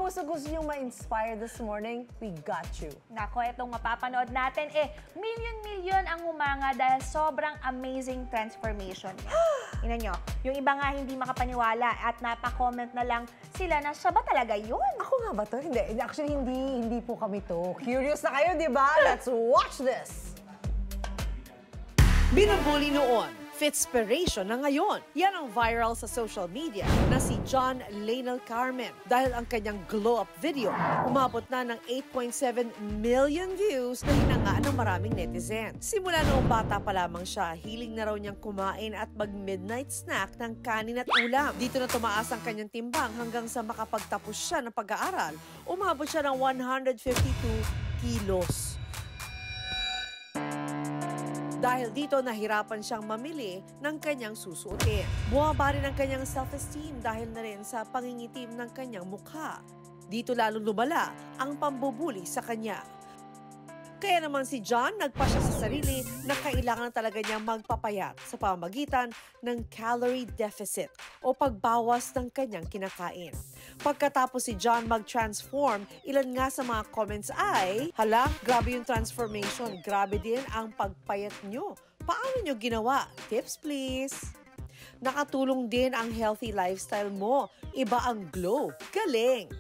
gusto nyo ma-inspire this morning, we got you. Nako, itong mapapanood natin, milyon-milyon ang humanga dahil sobrang amazing transformation niya. Tingnan nyo, yung iba nga hindi makapaniwala at napa-comment na lang sila na siya ba talaga yun? Ako nga ba to? Hindi. Actually, hindi po kami to. Curious na kayo, di ba? Let's watch this! Binubuli noon, Fitspiration na ngayon. Yan ang viral sa social media na si John Lainel Carmen dahil ang kanyang glow-up video umabot na ng 8.7 million views na hinangaan ng maraming netizens. Simula noong bata pa lamang siya, hiling na raw niyang kumain at mag-midnight snack ng kanin at ulam. Dito na tumaas ang kanyang timbang hanggang sa makapagtapos siya ng pag-aaral. Umabot siya ng 152 kilos. Dahil dito, nahirapan siyang mamili ng kanyang susuotin. Bumaba rin ang kanyang self-esteem dahil na rin sa pangingitim ng kanyang mukha. Dito lalong lumala ang pambubuli sa kanya. Kaya naman si John nagpasya sa sarili na kailangan talaga niyang magpapayat sa pamamagitan ng calorie deficit o pagbawas ng kanyang kinakain. Pagkatapos si John mag-transform, ilan nga sa mga comments ay, hala, grabe yung transformation, grabe din ang pagpayat nyo. Paano nyo ginawa? Tips please! Nakatulong din ang healthy lifestyle mo. Iba ang glow. Galing!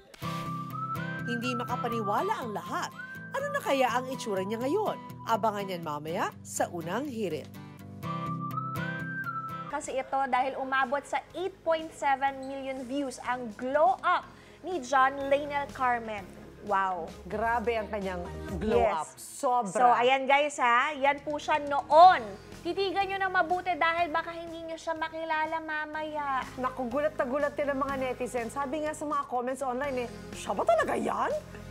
Hindi makapaniwala ang lahat. Ano na kaya ang itsura niya ngayon? Abangan yan mamaya sa unang hirit. Kasi ito dahil umabot sa 8.7 million views ang glow up ni John Lainel Carmen. Wow! Grabe ang kanyang glow up. Sobra. So, ayan guys ha, yan po siya noon. Titigan nyo na mabuti dahil baka hindi nyo siya makilala mamaya. Naku, gulat na gulat din ang mga netizens. Sabi nga sa mga comments online siya ba talaga yan?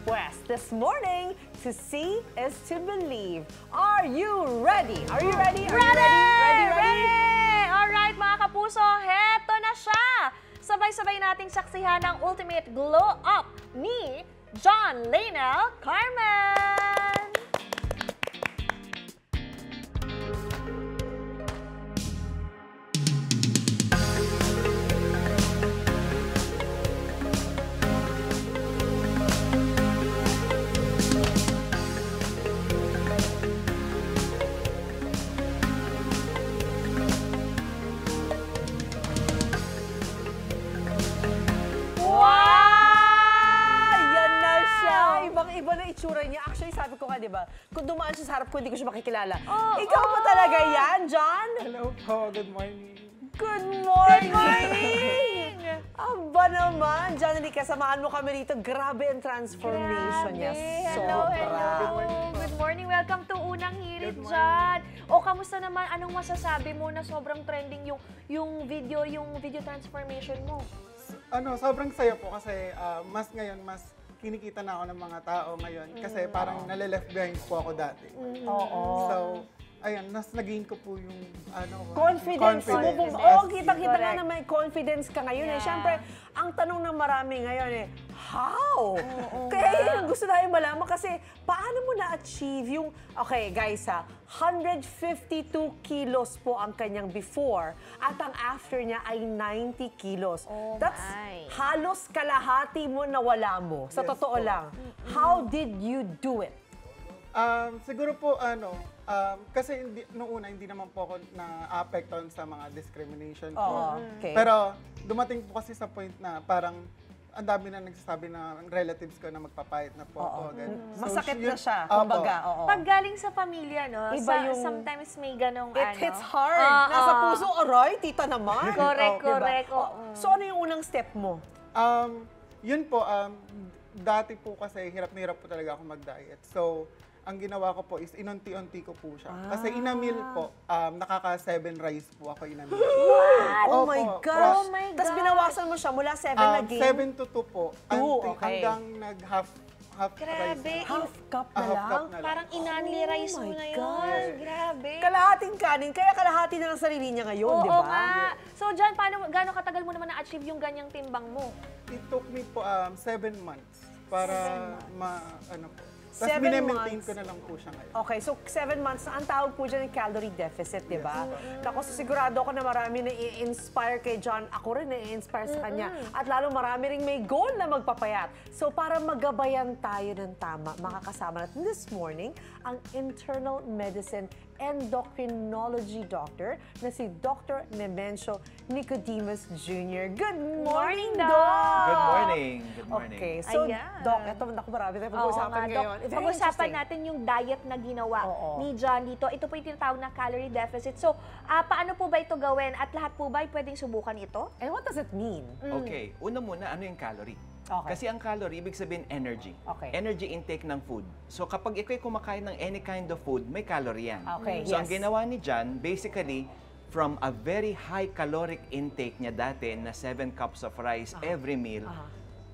Pues, this morning, to see is to believe. Are you ready? Are you ready? Are you ready? Ready! Alright mga kapuso, heto na siya! Sabay-sabay nating saksihan ang ultimate glow up ni John Lainel Carmen! Iba na itsura niya. Actually, sabi ko nga, di ba, kung dumaan siya sa harap ko, hindi ko siya makikilala. Ikaw ba talaga yan, John? Hello po, good morning. Good morning! Aba naman, John, hindi kasamahan mo kami dito. Grabe ang transformation niya. Hello. Sobra. Good morning. Welcome to Unang Hirit, John. O, kamusta naman? Anong masasabi mo na sobrang trending yung video transformation mo? Sobrang saya po kasi mas ngayon, mas kinikita na ako ng mga tao ngayon kasi parang nale-left behind po ako dati. Oo. So, ayun, nag-gain ko po yung confidence. Oo, kitang-kita nga na may confidence ka ngayon. Siyempre, ang tanong ng marami ngayon how? Kaya gusto namin malaman kasi paano mo na-achieve yung, okay guys 152 kilos po ang kanyang before at ang after niya ay 90 kilos. That's halos kalahati mo na wala mo. Sa totoo lang. How did you do it? Siguro po, kasi noong una, hindi naman po ako na-apekton sa mga discrimination po. Okay. Pero dumating po kasi sa point na parang ang dami na nagsasabi na relatives ko na magpapayat na po ako. So, masakit na siya, kumbaga. Pag galing sa pamilya, no? Iba yung, sometimes may ganong it hits hard. Nasa puso, aray, tita naman. Correct. So ano yung unang step mo? Yun po, dati po kasi hirap na hirap po talaga ako mag-diet. So, ang ginawa ko po is inunti-unti ko po siya. Kasi in a meal po, nakaka-7 rice po ako in a meal. What? Oh my God! Tapos binawasan mo siya mula 7 naging? 7 to 2 po. Hanggang nag-half Grabe. rice. Half cup na lang? Parang inanli rice mo na yun. Grabe. Kalahating kanin, kaya kalahati na lang sarili niya ngayon, di ba? Oo nga. So, John, gaano katagal mo naman na-achieve yung ganyang timbang mo? It took me po 7 months para Tapos 7 minemaintain months. ko na lang po siya ngayon. Okay, so 7 months na ang tawag po dyan ng calorie deficit, di ba? Ako, sigurado ako na marami na i-inspire kay John. Ako rin na-i-inspire sa kanya. At lalo marami rin may goal na magpapayat. So para magabayan tayo ng tama, makakasama natin this morning ang internal medicine endocrinology doctor na si Dr. Nemencio Nicodemus Jr. Good morning, Doc! Good morning. Good morning. Okay, so Ayan. Doc, ito naku marami tayong pag-uusapan ngayon. Very Pag-usapan interesting. natin yung diet na ginawa Oo. ni John dito. Ito po yung tinatawag na calorie deficit. So, paano po ba ito gawin? At lahat po ba ay pwedeng subukan ito? And what does it mean? Okay, una muna, ano yung calorie? Okay. Kasi ang calorie, ibig sabihin energy. Okay. Energy intake ng food. So kapag ikaw kumakain ng any kind of food, may calorie yan. Okay, So ang yes. ginawa ni John, basically, from a very high caloric intake niya dati na 7 cups of rice every meal,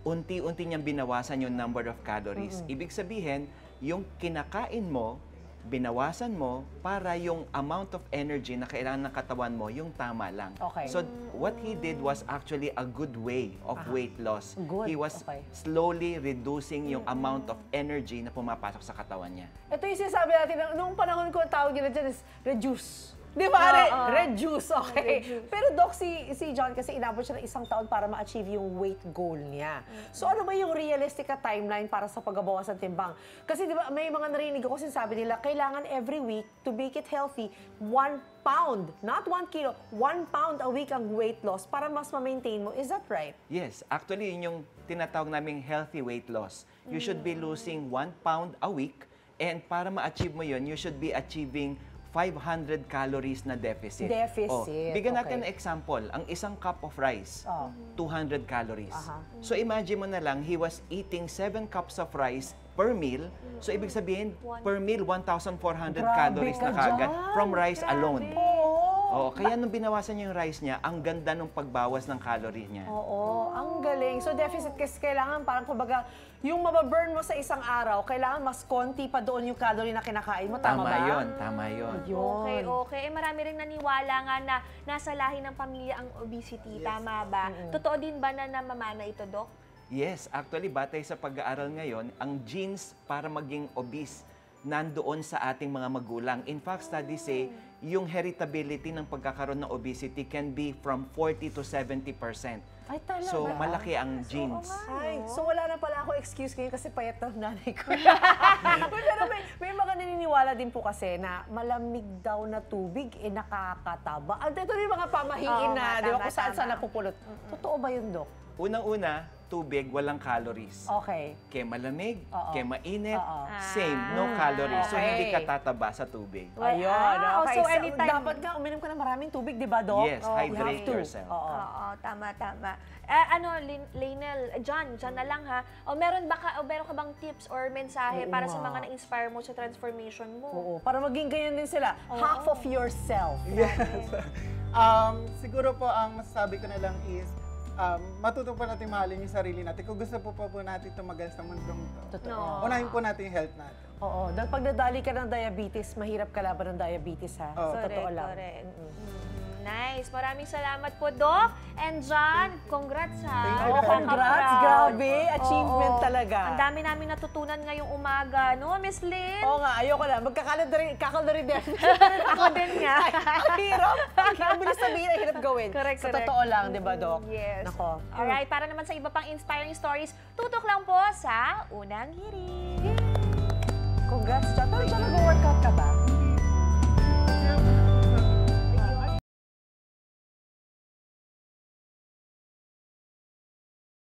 unti-unti niyang binawasan yung number of calories. Ibig sabihin, yung kinakain mo, binawasan mo para yung amount of energy na kailangan ng katawan mo, yung tama lang. Okay. So what he did was actually a good way of weight loss. Good, He was okay. slowly reducing yung amount of energy na pumapasok sa katawan niya. Ito yung sinasabi natin, noong panahon ko, ang tawag nila dyan is reduce. Di ba? Reduce, okay. Pero Doc, si John kasi inabot siya ng 1 taon para ma-achieve yung weight goal niya. So ano ba yung realistic na timeline para sa pagbabawas ng timbang? Kasi di ba, may mga narinig ako sinasabi nila, kailangan every week to make it healthy, 1 pound, not 1 kilo, 1 pound a week ang weight loss para mas ma-maintain mo. Is that right? Yes, actually yun yung tinatawag naming healthy weight loss. You should be losing 1 pound a week, and para ma-achieve mo yun, you should be achieving 500 calories na deficit. Deficit, Bigyan okay. natin ng example, ang isang cup of rice, 200 calories. So imagine mo na lang, he was eating 7 cups of rice per meal. So ibig sabihin, per meal, 1,400 calories ka na kagad dyan. from rice alone. Oo. Kaya nung binawasan niya yung rice niya, ang ganda ng pagbawas ng calorie niya. Oo, ang galing. So deficit kasi kailangan parang kumbaga, yung mababurn mo sa isang araw, kailangan mas konti pa doon yung calorie na kinakain mo. Tama ba? Tama yun. Okay, okay. Marami rin naniwala nga na nasa lahi ng pamilya ang obesity. Tama ba? Totoo din ba na namamana ito, Doc? Yes, actually, batay sa pag-aaral ngayon, ang genes para maging obese nandoon sa ating mga magulang. In fact, studies say, yung heritability ng pagkakaroon ng obesity can be from 40 to 70%. Ay, talaga? So, malaki ang genes. Ay, so wala na pala ako excuse ngayon kasi payat na nanay ko. Pero may mga naniniwala din po kasi na malamig daw na tubig, nakakataba. Ito yung mga pamahiin Oo na, nga, di ba, tama, kung saan tama. napupulot. Totoo ba yun, Doc? Unang-una, tubig, walang calories. Okay. Kaya malamig, Oo. kaya mainit, Oo. same, no calories. So, okay. hindi ka tataba sa tubig. Ayun, okay. So, So, anytime- dapat nga uminom ka ng maraming tubig, di ba, Doc? Yes, You hydrate have to. yourself. Oo. Oo, tama. Lainel, John na lang ha. Meron ka bang tips or mensahe Oo para sa nga. mga na-inspire mo sa transformation mo? Oo, para maging ganyan din sila. Half of yourself. Yes. Siguro po ang masasabi ko na lang is, matuto po natin mahalin yung sarili natin. Kung gusto po natin tumagal sa mundong to, Totoo. unahin po natin yung health natin. Oo, dahil pag nadali ka ng diabetes, mahirap kalaban ng diabetes, ha? Oo. Sa totoo lang. Correct. Nice. Maraming salamat po, Doc. And John, congrats ha. Thank you. Oo, congrats. Grabe. Achievement Oo. talaga. Ang dami namin natutunan ngayong umaga, no, Miss Lynn? Oo nga, ayoko na. Magkakalendary din. Ako din nga. Ang hirap. Ang bilis sabihin, ang hirap gawin. Correct, Sa correct. totoo lang, di ba, Doc? Yes. Nako. Alright, para naman sa iba pang inspiring stories, tutok lang po sa Unang Hirit. Congrats, John. Pero John, nag-workout ka ba?